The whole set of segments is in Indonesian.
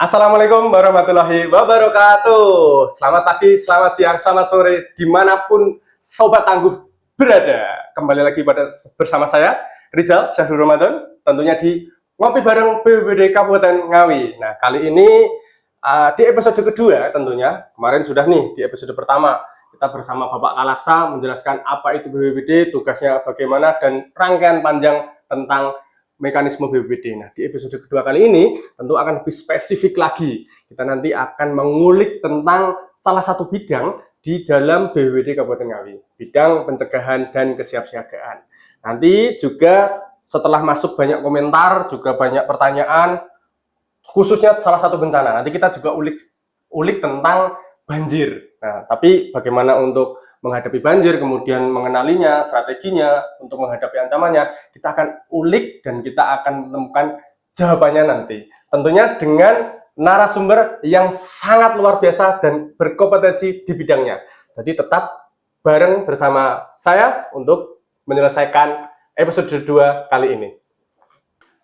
Assalamualaikum warahmatullahi wabarakatuh. Selamat pagi, selamat siang, selamat sore, dimanapun Sobat Tangguh berada. Kembali lagi bersama saya, Rizal Syahrul Ramadan, tentunya di Ngopi Bareng BPBD Kabupaten Ngawi. Nah, kali ini di episode kedua tentunya, kemarin sudah nih di episode pertama, kita bersama Bapak Kalaksa menjelaskan apa itu BPBD, tugasnya bagaimana, dan rangkaian panjang tentang mekanisme BPBD. Nah, di episode kedua kali ini tentu akan lebih spesifik lagi. Kita nanti akan mengulik tentang salah satu bidang di dalam BPBD Kabupaten Ngawi, bidang pencegahan dan kesiapsiagaan. Nanti juga setelah masuk banyak komentar, juga banyak pertanyaan, khususnya salah satu bencana. Nanti kita juga ulik tentang banjir. Nah, tapi bagaimana untuk menghadapi banjir, kemudian mengenalinya, strateginya untuk menghadapi ancamannya, kita akan ulik dan kita akan menemukan jawabannya nanti. Tentunya dengan narasumber yang sangat luar biasa dan berkompetensi di bidangnya. Jadi tetap bareng bersama saya untuk menyelesaikan episode 2 kali ini.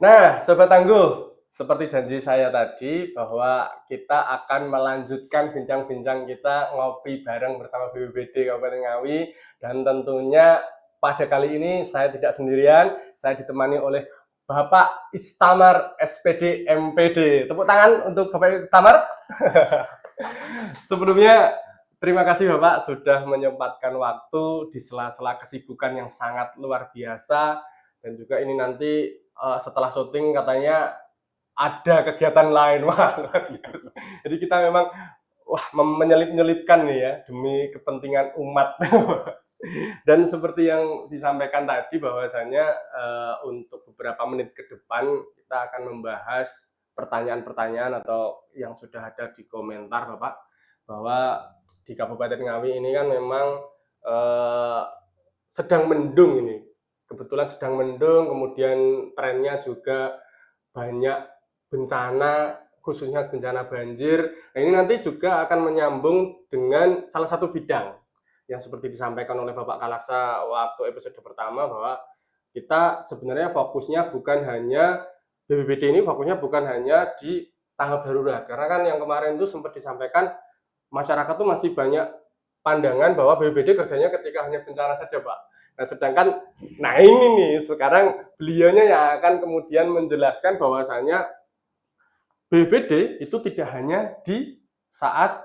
Nah, Sobat Tangguh, seperti janji saya tadi bahwa kita akan melanjutkan bincang-bincang kita ngopi bareng bersama BPBD Kabupaten Ngawi, dan tentunya pada kali ini saya tidak sendirian, saya ditemani oleh Bapak Istamar SPD MPD. Tepuk tangan untuk Bapak Istamar. Sebelumnya terima kasih Bapak sudah menyempatkan waktu di sela-sela kesibukan yang sangat luar biasa, dan juga ini nanti setelah syuting katanya ada kegiatan lain. Wah, luar biasa. Jadi kita memang menyelip-nyelipkan nih ya demi kepentingan umat. Dan seperti yang disampaikan tadi bahwasanya untuk beberapa menit ke depan kita akan membahas pertanyaan-pertanyaan atau yang sudah ada di komentar Bapak, bahwa di Kabupaten Ngawi ini kan memang sedang mendung ini. Kebetulan sedang mendung, kemudian trennya juga banyak bencana, khususnya bencana banjir. Nah, ini nanti juga akan menyambung dengan salah satu bidang yang seperti disampaikan oleh Bapak Kalaksa waktu episode pertama, bahwa kita sebenarnya fokusnya bukan hanya BPBD ini, fokusnya bukan hanya di tanggap darurat. Karena kan yang kemarin itu sempat disampaikan masyarakat tuh masih banyak pandangan bahwa BPBD kerjanya ketika hanya bencana saja, Pak. Nah, sedangkan ini nih sekarang beliaunya yang akan kemudian menjelaskan bahwasanya BPBD itu tidak hanya di saat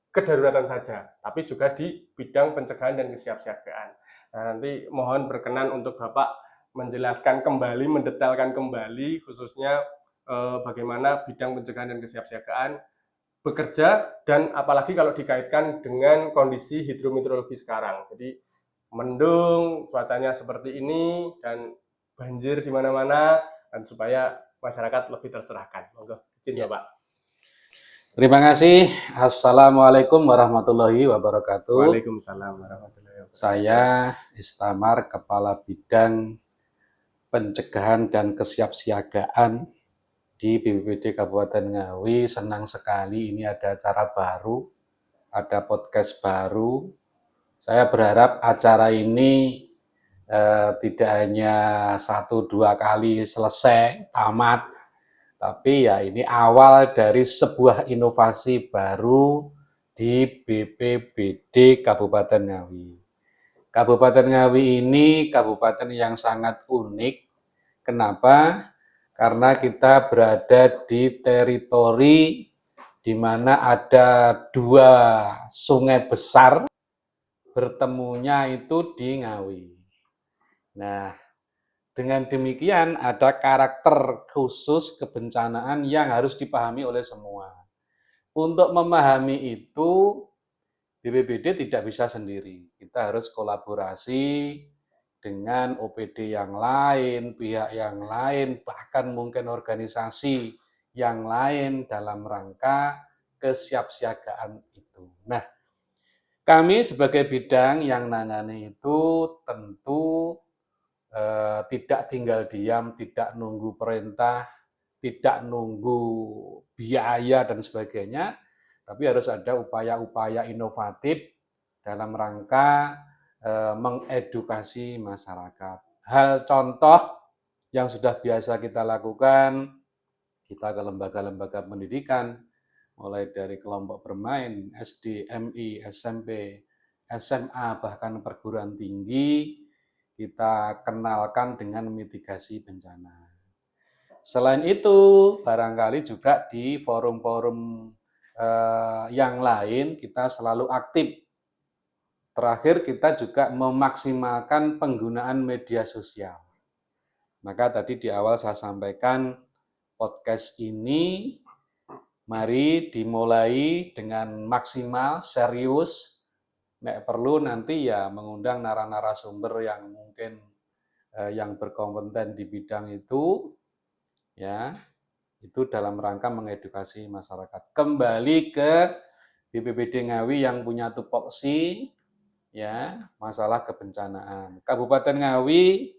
kedaruratan saja, tapi juga di bidang pencegahan dan kesiapsiagaan. Nah, nanti mohon berkenan untuk Bapak menjelaskan kembali, mendetailkan kembali khususnya bagaimana bidang pencegahan dan kesiapsiagaan bekerja, dan apalagi kalau dikaitkan dengan kondisi hidrometeorologi sekarang. Jadi mendung, cuacanya seperti ini, dan banjir di mana-mana, dan supaya masyarakat lebih tercerahkan. Monggo, izin ya. Bapak. Terima kasih. Assalamualaikum warahmatullahi wabarakatuh. Waalaikumsalam warahmatullahi wabarakatuh. Saya Istamar, Kepala Bidang Pencegahan dan Kesiapsiagaan di BPBD Kabupaten Ngawi. Senang sekali ini ada acara baru, ada podcast baru. Saya berharap acara ini tidak hanya 1-2 kali selesai, tamat, tapi ya ini awal dari sebuah inovasi baru di BPBD Kabupaten Ngawi. Kabupaten Ngawi ini kabupaten yang sangat unik. Kenapa? Karena kita berada di teritori di mana ada 2 sungai besar, bertemunya itu di Ngawi. Nah, dengan demikian ada karakter khusus kebencanaan yang harus dipahami oleh semua. Untuk memahami itu, BPBD tidak bisa sendiri. Kita harus kolaborasi dengan OPD yang lain, pihak yang lain, bahkan mungkin organisasi yang lain dalam rangka kesiapsiagaan itu. Nah, kami sebagai bidang yang nangani itu tentu tidak tinggal diam, tidak nunggu perintah, tidak nunggu biaya dan sebagainya, tapi harus ada upaya-upaya inovatif dalam rangka mengedukasi masyarakat. Hal contoh yang sudah biasa kita lakukan kita ke lembaga-lembaga pendidikan, mulai dari kelompok bermain, SD, MI, SMP, SMA, bahkan perguruan tinggi, kita kenalkan dengan mitigasi bencana. Selain itu, barangkali juga di forum-forum yang lain kita selalu aktif. Terakhir, kita juga memaksimalkan penggunaan media sosial. Maka tadi di awal saya sampaikan podcast ini mari dimulai dengan maksimal, serius. Nek perlu nanti ya mengundang narasumber yang mungkin yang berkompeten di bidang itu, ya, itu dalam rangka mengedukasi masyarakat. Kembali ke BPBD Ngawi yang punya tupoksi, ya, masalah kebencanaan. Kabupaten Ngawi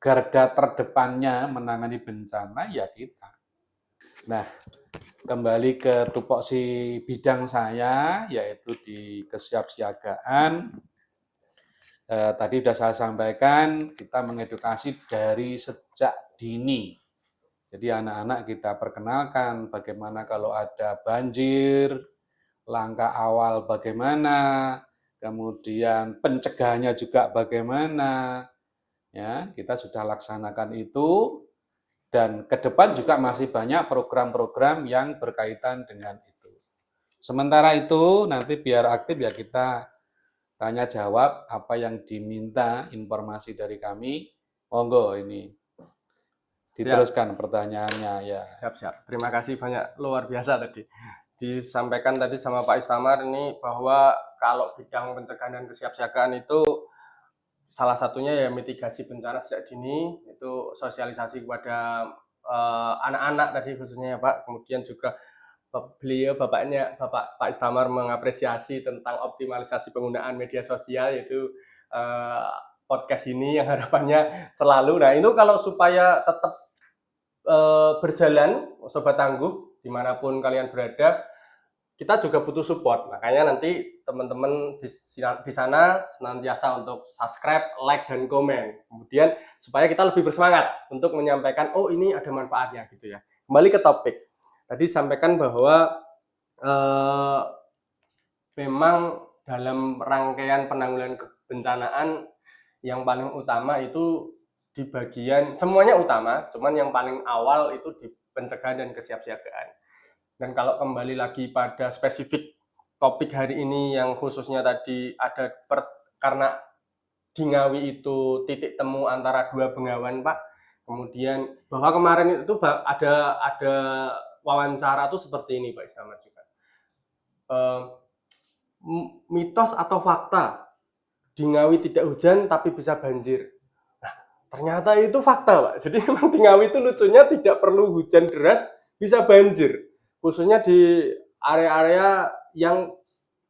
garda terdepannya menangani bencana ya kita. Nah, kembali ke tupoksi bidang saya, yaitu di kesiapsiagaan. Tadi sudah saya sampaikan, kita mengedukasi dari sejak dini. Jadi anak-anak kita perkenalkan bagaimana kalau ada banjir, langkah awal bagaimana, kemudian pencegahannya juga bagaimana. Ya, kita sudah laksanakan itu. Dan ke depan juga masih banyak program-program yang berkaitan dengan itu. Sementara itu, nanti biar aktif ya kita tanya jawab apa yang diminta informasi dari kami. Monggo ini diteruskan pertanyaannya ya. Siap. Terima kasih banyak, luar biasa tadi. Disampaikan tadi sama Pak Istamar ini bahwa kalau bidang pencegahan dan kesiapsiagaan itu salah satunya ya mitigasi bencana sejak dini, itu sosialisasi kepada anak-anak tadi khususnya ya Pak. Kemudian juga beliau Bapak Pak Istamar mengapresiasi tentang optimalisasi penggunaan media sosial, yaitu podcast ini yang harapannya selalu. Nah itu kalau supaya tetap berjalan, Sobat Tangguh, dimanapun kalian berada, kita juga butuh support. Makanya nanti teman-teman di sana senantiasa untuk subscribe, like, dan komen. Kemudian supaya kita lebih bersemangat untuk menyampaikan, oh ini ada manfaatnya gitu ya. Kembali ke topik. Tadi sampaikan bahwa memang dalam rangkaian penanggulangan kebencanaan yang paling utama itu di bagian, semuanya utama, cuman yang paling awal itu di pencegahan dan kesiapsiagaan. Dan kalau kembali lagi pada spesifik topik hari ini yang khususnya tadi ada karena di Ngawi itu titik temu antara dua bengawan Pak. Kemudian bahwa kemarin itu ada wawancara tuh seperti ini Pak Istamar juga. Mitos atau fakta di Ngawi tidak hujan tapi bisa banjir. Nah, ternyata itu fakta Pak. Jadi memang di Ngawi itu lucunya tidak perlu hujan deras bisa banjir. Khususnya di area-area yang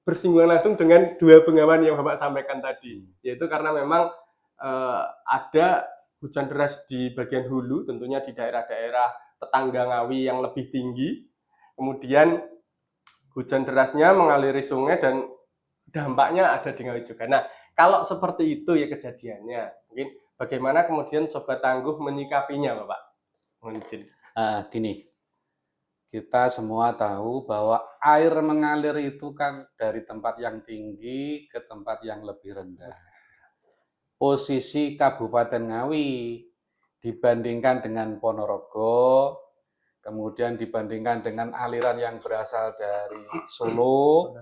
bersinggungan langsung dengan dua bengawan yang Bapak sampaikan tadi. Yaitu karena memang ada hujan deras di bagian hulu, tentunya di daerah-daerah tetangga Ngawi yang lebih tinggi. Kemudian hujan derasnya mengaliri sungai dan dampaknya ada di Ngawi juga. Nah, kalau seperti itu ya kejadiannya, mungkin bagaimana kemudian Sobat Tangguh menyikapinya, Bapak? Mohon izin. Gini, kita semua tahu bahwa air mengalir itu kan dari tempat yang tinggi ke tempat yang lebih rendah. Posisi Kabupaten Ngawi dibandingkan dengan Ponorogo, kemudian dibandingkan dengan aliran yang berasal dari Solo,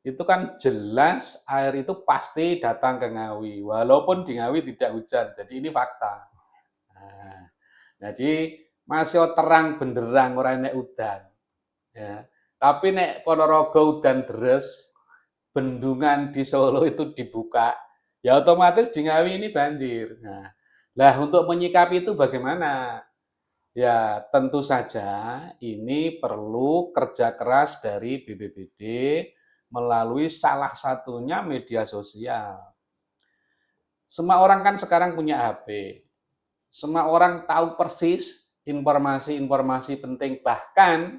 itu kan jelas air itu pasti datang ke Ngawi, walaupun di Ngawi tidak hujan. Jadi ini fakta. Nah, jadi masih terang benderang ora nek udan. Ya. Tapi nek Ponorogo udan deres, bendungan di Solo itu dibuka, ya otomatis di Ngawi ini banjir. Nah, lah untuk menyikapi itu bagaimana? Ya, tentu saja ini perlu kerja keras dari BPBD melalui salah satunya media sosial. Semua orang kan sekarang punya HP. Semua orang tahu persis informasi-informasi penting. Bahkan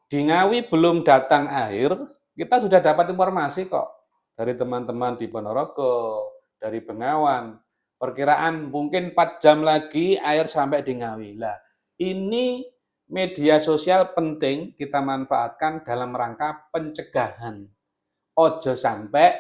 di Ngawi belum datang air, kita sudah dapat informasi kok dari teman-teman di Ponorogo, dari Bengawan. Perkiraan mungkin 4 jam lagi air sampai di Ngawi. Lah, ini media sosial penting kita manfaatkan dalam rangka pencegahan. Ojo sampai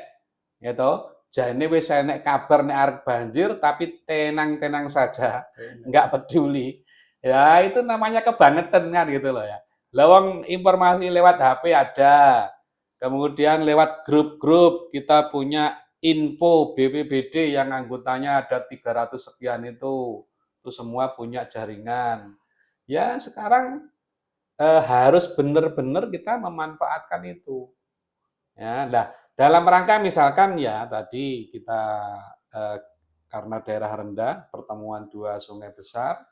ya toh, jane wis enek kabar nek arep banjir tapi tenang-tenang saja, nggak peduli. Ya itu namanya kebangetan kan gitu loh ya. Lawang informasi lewat HP ada, kemudian lewat grup-grup kita punya info BPBD yang anggotanya ada 300 sekian itu semua punya jaringan. Ya sekarang harus benar-benar kita memanfaatkan itu. Ya, nah dalam rangka misalkan ya tadi kita eh, karena daerah rendah pertemuan dua sungai besar,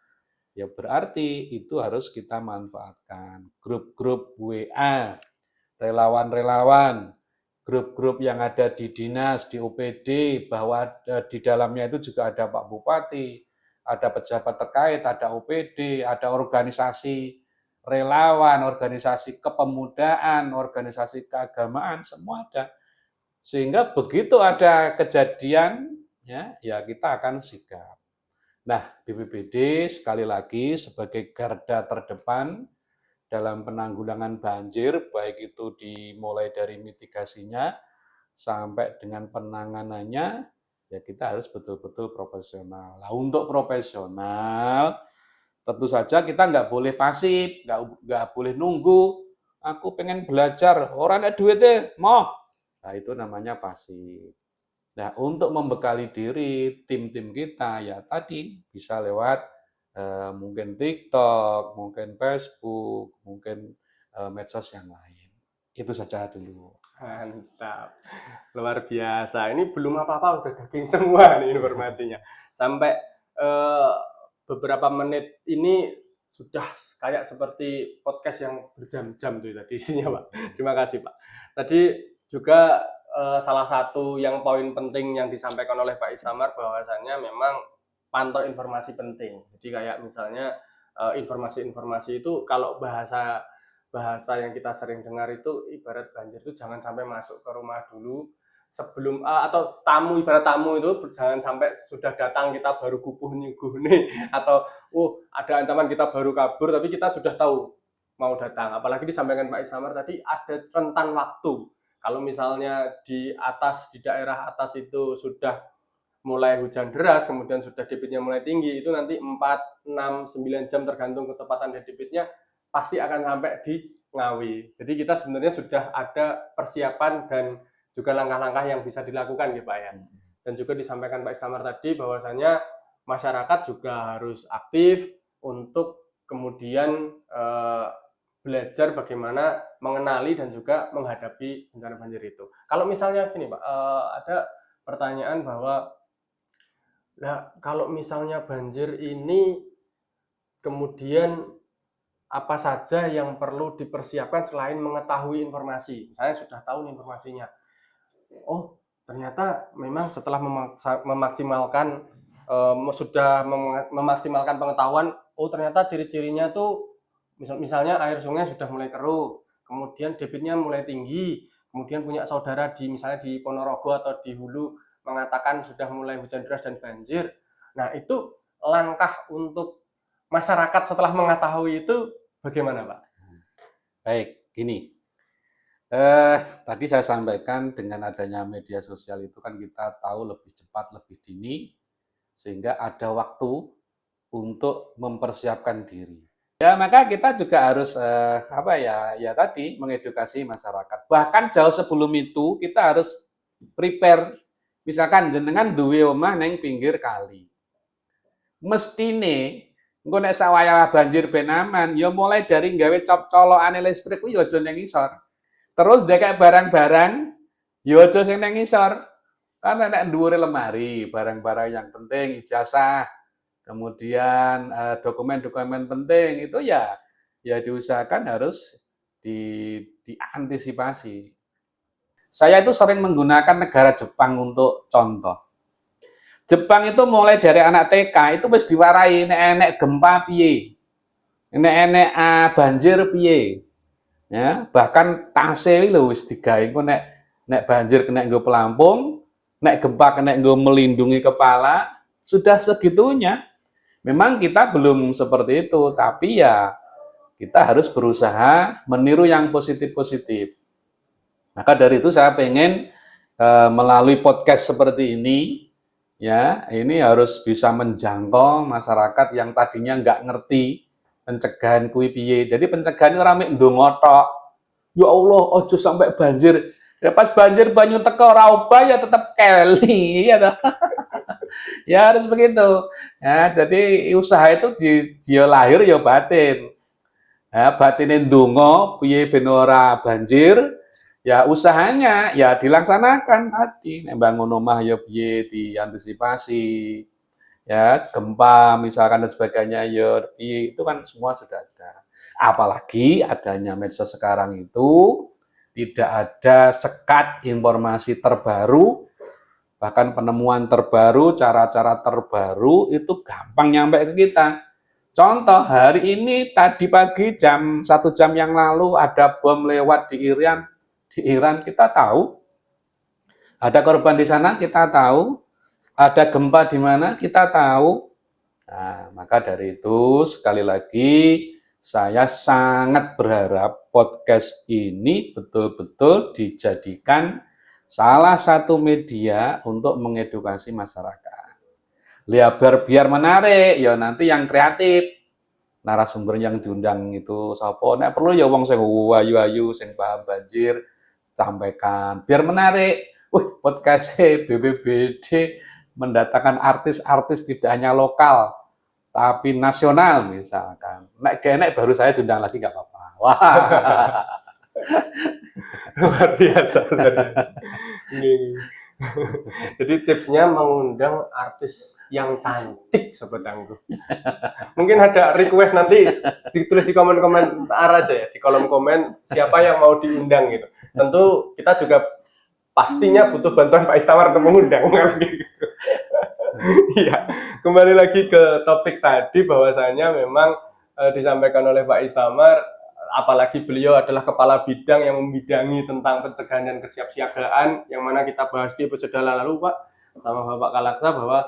ya berarti itu harus kita manfaatkan grup-grup WA, relawan-relawan, grup-grup yang ada di dinas, di OPD, bahwa di dalamnya itu juga ada Pak Bupati, ada pejabat terkait, ada OPD, ada organisasi relawan, organisasi kepemudaan, organisasi keagamaan, semua ada. Sehingga begitu ada kejadian, ya kita akan sigap. Nah, BPBD sekali lagi sebagai garda terdepan dalam penanggulangan banjir, baik itu dimulai dari mitigasinya sampai dengan penanganannya, ya kita harus betul-betul profesional. Nah, untuk profesional, tentu saja kita nggak boleh pasif, nggak boleh nunggu. Aku pengen belajar, orang ada duit deh, mau. Nah, itu namanya pasif. Nah, untuk membekali diri tim-tim kita, ya tadi bisa lewat mungkin TikTok, mungkin Facebook, mungkin medsos yang lain. Itu saja dulu. Mantap, luar biasa. Ini belum apa-apa udah daging semua nih informasinya. Sampai eh, beberapa menit ini sudah kayak seperti podcast yang berjam-jam tuh tadi isinya, Pak. Terima kasih, Pak. Tadi juga salah satu yang poin penting yang disampaikan oleh Pak Istamar bahwasannya memang pantau informasi penting. Jadi kayak misalnya informasi-informasi itu kalau bahasa yang kita sering dengar itu ibarat banjir itu jangan sampai masuk ke rumah dulu sebelum atau ibarat tamu itu jangan sampai sudah datang kita baru kupuh nyuguh nih atau ada ancaman kita baru kabur tapi kita sudah tahu mau datang. Apalagi disampaikan Pak Istamar tadi ada rentan waktu. Kalau misalnya di daerah atas itu sudah mulai hujan deras, kemudian sudah debitnya mulai tinggi, itu nanti 4, 6, 9 jam tergantung kecepatan debitnya pasti akan sampai di Ngawi. Jadi kita sebenarnya sudah ada persiapan dan juga langkah-langkah yang bisa dilakukan gitu Pak ya. Dan juga disampaikan Pak Istamar tadi bahwasanya masyarakat juga harus aktif untuk kemudian belajar bagaimana mengenali dan juga menghadapi bencana banjir itu. Kalau misalnya gini Pak, ada pertanyaan bahwa kalau misalnya banjir ini kemudian apa saja yang perlu dipersiapkan selain mengetahui informasi? Saya sudah tahu nih informasinya. Oh, ternyata memang setelah memaksimalkan memaksimalkan pengetahuan, oh ternyata ciri-cirinya tuh misalnya air sungai sudah mulai keruh, kemudian debitnya mulai tinggi, kemudian punya saudara misalnya di Ponorogo atau di Hulu mengatakan sudah mulai hujan deras dan banjir. Nah, itu langkah untuk masyarakat setelah mengetahui itu bagaimana, Pak? Baik, gini. Tadi saya sampaikan dengan adanya media sosial itu kan kita tahu lebih cepat, lebih dini, sehingga ada waktu untuk mempersiapkan diri. Ya, maka kita juga harus ya tadi mengedukasi masyarakat. Bahkan jauh sebelum itu kita harus prepare. Misalkan jenengan duwe omah neng pinggir kali. Mestine engko nek sawaya banjir ben aman, ya mulai dari gawe colokane listrik kuwi ya aja ning ngisor. Terus dekek barang-barang ya aja sing ning ngisor. Kan nek dhuwure lemari, barang-barang yang penting, ijazah, kemudian dokumen-dokumen penting itu ya diusahakan harus diantisipasi. Saya itu sering menggunakan negara Jepang untuk contoh. Jepang itu mulai dari anak TK itu wis diwarai nek gempa piye. Nek banjir piye. Ya, bahkan tase lho wis digawe engko nek banjir kena nggo pelampung, nek gempa kena nggo melindungi kepala, sudah segitunya. Memang kita belum seperti itu, tapi ya kita harus berusaha meniru yang positif-positif. Maka dari itu saya pengen melalui podcast seperti ini, ya, ini harus bisa menjangkau masyarakat yang tadinya nggak ngerti pencegahan kuwi piye. Jadi pencegahan ora mek ndonga tok. Ya Allah, ojo sampai banjir. Ya pas banjir banyu teko ora obah ya tetap keli, ya toh. Ya harus begitu. Ya, jadi usaha itu dia lahir ya batin. Ya, batine ndonga piye ben ora banjir, ya usahanya ya dilaksanakan tadi. Nek bangun omah ya piye diantisipasi. Ya, gempa misalkan dan sebagainya ya piye, itu kan semua sudah ada. Apalagi adanya medsos sekarang itu tidak ada sekat informasi terbaru, bahkan penemuan terbaru, cara-cara terbaru itu gampang nyampe ke kita. Contoh, hari ini tadi pagi satu jam yang lalu ada bom lewat di Iran kita tahu. Ada korban di sana, kita tahu. Ada gempa di mana, kita tahu. Nah, maka dari itu, sekali lagi, saya sangat berharap podcast ini betul-betul dijadikan salah satu media untuk mengedukasi masyarakat. Biar menarik, ya nanti yang kreatif. Narasumber yang diundang itu sapa, nek perlu ya wong sing ayu-ayu sing paham banjir sampaikan biar menarik. Podcast BPBD mendatangkan artis-artis tidak hanya lokal tapi nasional misalkan. Nek baru saya diundang lagi nggak apa-apa. Wah. Luar biasa. Jadi tipsnya mengundang artis yang cantik, Sobat Tangguh. Mungkin ada request nanti ditulis di komen-komentar aja ya, di kolom komen siapa yang mau diundang gitu. Tentu kita juga pastinya butuh bantuan Pak Istamar untuk mengundang. Iya, kembali lagi ke topik tadi bahwasanya memang disampaikan oleh Pak Istamar, apalagi beliau adalah kepala bidang yang membidangi tentang pencegahan dan kesiapsiagaan, yang mana kita bahas di episode lalu Pak sama Bapak Kalaksa bahwa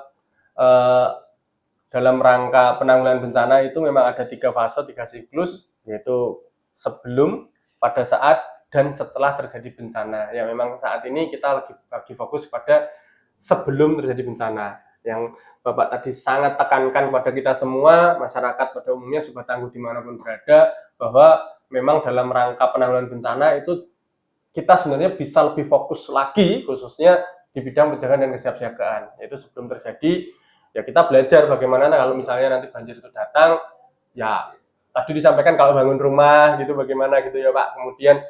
dalam rangka penanggulangan bencana itu memang ada 3 fase, 3 siklus, yaitu sebelum, pada saat, dan setelah terjadi bencana. Ya memang saat ini kita lagi fokus pada sebelum terjadi bencana, yang Bapak tadi sangat tekankan kepada kita semua, masyarakat pada umumnya, Sobat Tangguh dimanapun berada, bahwa memang dalam rangka penanggulangan bencana itu kita sebenarnya bisa lebih fokus lagi, khususnya di bidang pencegahan dan kesiapsiagaan. Yaitu sebelum terjadi, ya kita belajar bagaimana kalau misalnya nanti banjir itu datang, ya tadi disampaikan kalau bangun rumah gitu bagaimana gitu ya Pak, kemudian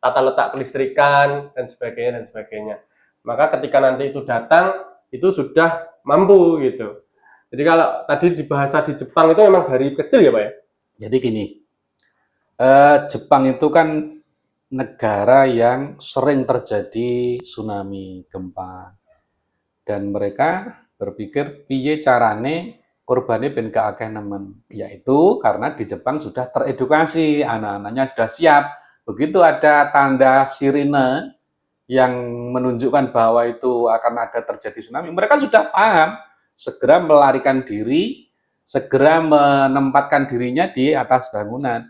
tata letak kelistrikan dan sebagainya. Maka ketika nanti itu datang, itu sudah mampu gitu. Jadi kalau tadi di bahasa di Jepang itu memang dari kecil ya Pak ya? Jadi gini, Jepang itu kan negara yang sering terjadi tsunami, gempa. Dan mereka berpikir piye carane korbane ben gak akeh nemen. Yaitu karena di Jepang sudah teredukasi, anak-anaknya sudah siap. Begitu ada tanda sirine yang menunjukkan bahwa itu akan ada terjadi tsunami, mereka sudah paham, segera melarikan diri, segera menempatkan dirinya di atas bangunan.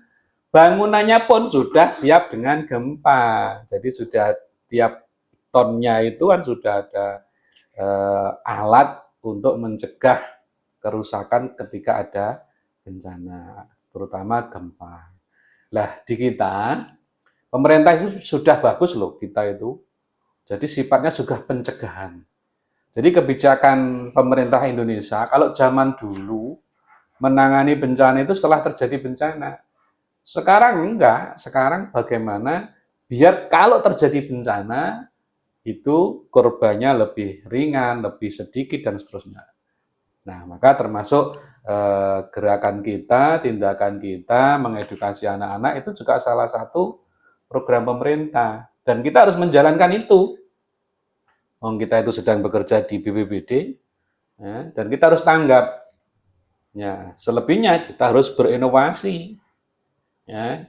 Bangunannya pun sudah siap dengan gempa. Jadi sudah tiap tonnya itu kan sudah ada alat untuk mencegah kerusakan ketika ada bencana, terutama gempa. Lah di kita, pemerintah itu sudah bagus loh kita itu. Jadi sifatnya sudah pencegahan. Jadi kebijakan pemerintah Indonesia, kalau zaman dulu menangani bencana itu setelah terjadi bencana. Sekarang enggak, sekarang bagaimana biar kalau terjadi bencana, itu korbannya lebih ringan, lebih sedikit, dan seterusnya. Nah, maka termasuk gerakan kita, tindakan kita, mengedukasi anak-anak, itu juga salah satu program pemerintah. Dan kita harus menjalankan itu. Kita itu sedang bekerja di BPBD, ya, dan kita harus tanggap. Ya, selebihnya kita harus berinovasi. Ya.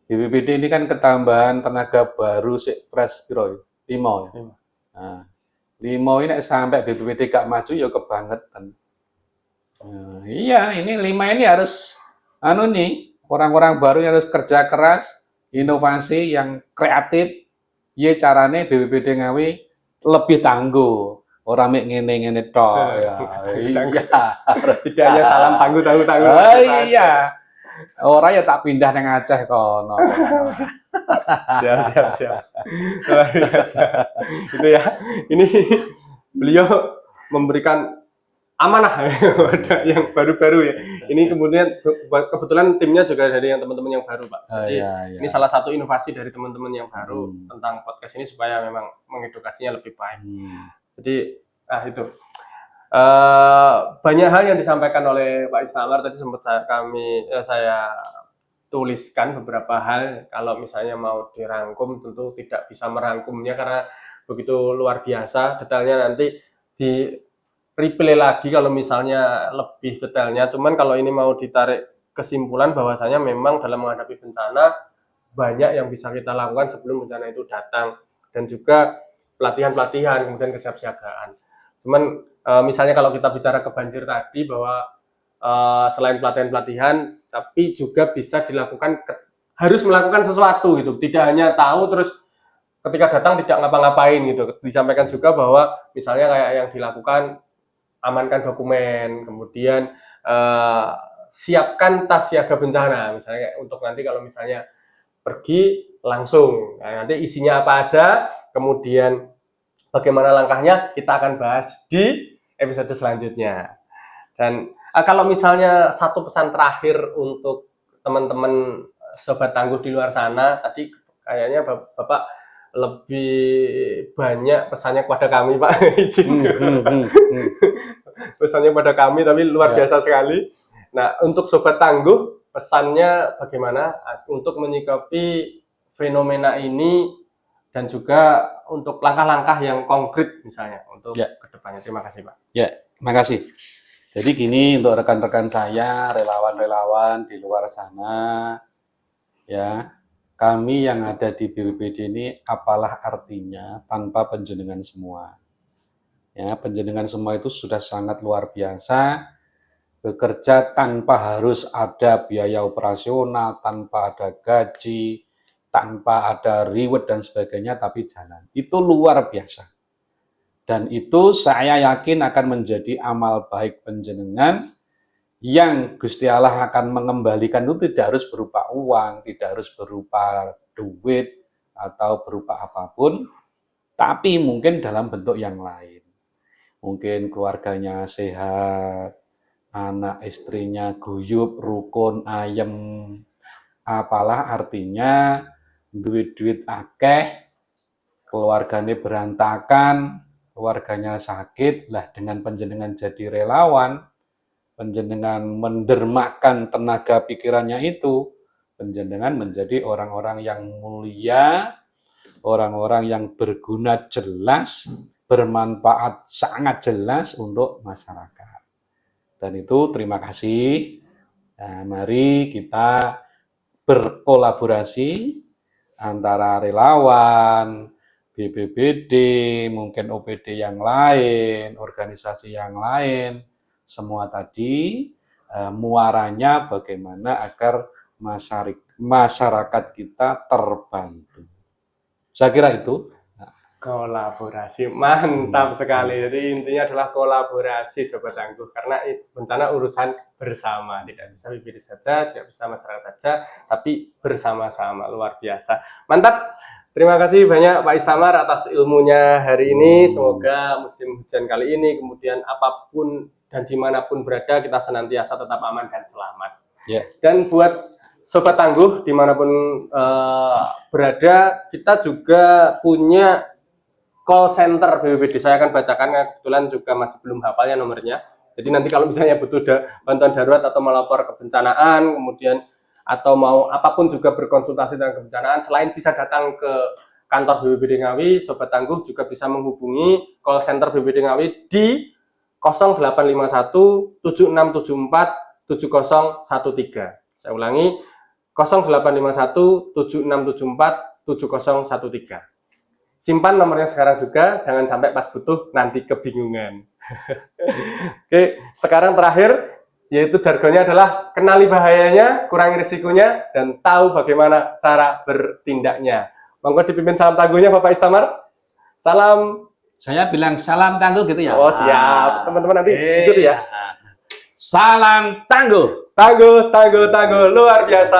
BPBD ini kan ketambahan tenaga baru fresh 5 ya. Nah, 5 ini sampai BPBD gak maju ya kebangetan. Iya, ini 5 ini harus orang-orang baru yang harus kerja keras, inovasi yang kreatif, ya carane BPBD Ngawi lebih tangguh. Orang mek ngene-ngene tok ya. Iya. Tidak hanya salam tangguh. Oh iya. Orang ya tak pindah nang Aceh kono. Siap. Luar biasa. Itu ya. Ini beliau memberikan amanah pada yang baru-baru ya. Ini kemudian kebetulan timnya juga dari yang teman-teman yang baru, Pak. Jadi iya. ini salah satu inovasi dari teman-teman yang baru tentang podcast ini supaya memang mengedukasinya lebih baik. Jadi itu banyak hal yang disampaikan oleh Pak Istamar tadi sempat saya tuliskan beberapa hal. Kalau misalnya mau dirangkum tentu tidak bisa merangkumnya karena begitu luar biasa detailnya, nanti di replay lagi kalau misalnya lebih detailnya. Cuman kalau ini mau ditarik kesimpulan bahwasanya memang dalam menghadapi bencana banyak yang bisa kita lakukan sebelum bencana itu datang, dan juga pelatihan-pelatihan kemudian kesiapsiagaan. Cuman misalnya kalau kita bicara ke banjir tadi, bahwa selain pelatihan-pelatihan tapi juga bisa dilakukan, harus melakukan sesuatu gitu, tidak hanya tahu terus ketika datang tidak ngapa-ngapain gitu. Disampaikan juga bahwa misalnya kayak yang dilakukan, amankan dokumen, kemudian siapkan tas siaga bencana, misalnya untuk nanti kalau misalnya pergi langsung, nah, nanti isinya apa aja, kemudian bagaimana langkahnya, kita akan bahas di episode selanjutnya. Dan kalau misalnya satu pesan terakhir untuk teman-teman sobat tangguh di luar sana, tadi kayaknya Bapak lebih banyak pesannya kepada kami, Pak. Izin. Pesannya pada kami, tapi luar biasa sekali. Nah, untuk sobat tangguh, pesannya bagaimana untuk menyikapi fenomena ini dan juga untuk langkah-langkah yang konkret misalnya untuk kedepannya. Terima kasih, Pak. Ya, makasih. Jadi gini, untuk rekan-rekan saya, relawan-relawan di luar sana, ya, kami yang ada di BPBD ini, apalah artinya tanpa penjenengan semua. Ya, penjenengan semua itu sudah sangat luar biasa, bekerja tanpa harus ada biaya operasional, tanpa ada gaji, tanpa ada reward dan sebagainya, tapi jalan. Itu luar biasa. Dan itu saya yakin akan menjadi amal baik penjenengan yang Gusti Allah akan mengembalikan. Itu tidak harus berupa uang, tidak harus berupa duit atau berupa apapun, tapi mungkin dalam bentuk yang lain. Mungkin keluarganya sehat, anak istrinya guyup, rukun, ayem, apalah artinya duit-duit akeh, keluarganya berantakan, keluarganya sakit, lah dengan penjenengan jadi relawan, penjenengan mendermakan tenaga pikirannya itu, penjenengan menjadi orang-orang yang mulia, orang-orang yang berguna jelas, bermanfaat sangat jelas untuk masyarakat. Dan itu terima kasih. Nah, mari kita berkolaborasi antara relawan, BPBD, mungkin OPD yang lain, organisasi yang lain, semua tadi muaranya bagaimana agar masyarakat kita terbantu. Saya kira itu. Kolaborasi, mantap sekali. Jadi intinya adalah kolaborasi, sobat tangguh, karena bencana urusan bersama, tidak bisa BPBD saja, tidak bisa masyarakat saja, tapi bersama-sama. Luar biasa, mantap. Terima kasih banyak Pak Istamar atas ilmunya hari ini. Semoga musim hujan kali ini, kemudian apapun dan dimanapun berada, kita senantiasa tetap aman dan selamat. Dan buat sobat tangguh dimanapun berada, kita juga punya call center BPBD. Saya akan bacakan, kebetulan juga masih belum hafalnya nomornya. Jadi nanti kalau misalnya butuh bantuan darurat atau melapor kebencanaan, kemudian atau mau apapun juga berkonsultasi tentang kebencanaan, selain bisa datang ke kantor BPBD Ngawi, sobat tangguh juga bisa menghubungi call center BPBD Ngawi di 0851 7674 7013. Saya ulangi, 0851 7674 7013. Simpan nomornya sekarang juga, jangan sampai pas butuh nanti kebingungan. Oke, sekarang terakhir yaitu jargonnya adalah kenali bahayanya, kurangi risikonya, dan tahu bagaimana cara bertindaknya. Monggo dipimpin salam tangguhnya Bapak Istamar. Salam. Saya bilang salam tangguh gitu ya. Oh siap, teman-teman nanti ikuti ya. Salam tangguh. Tangguh, tangguh, tangguh, luar biasa.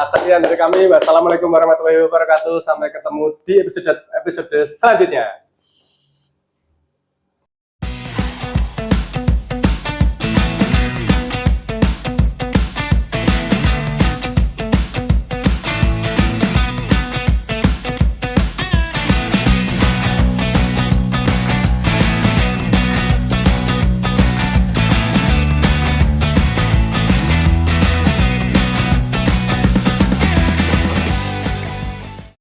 Sekian dari kami. Wassalamualaikum warahmatullahi wabarakatuh. Sampai ketemu di episode selanjutnya.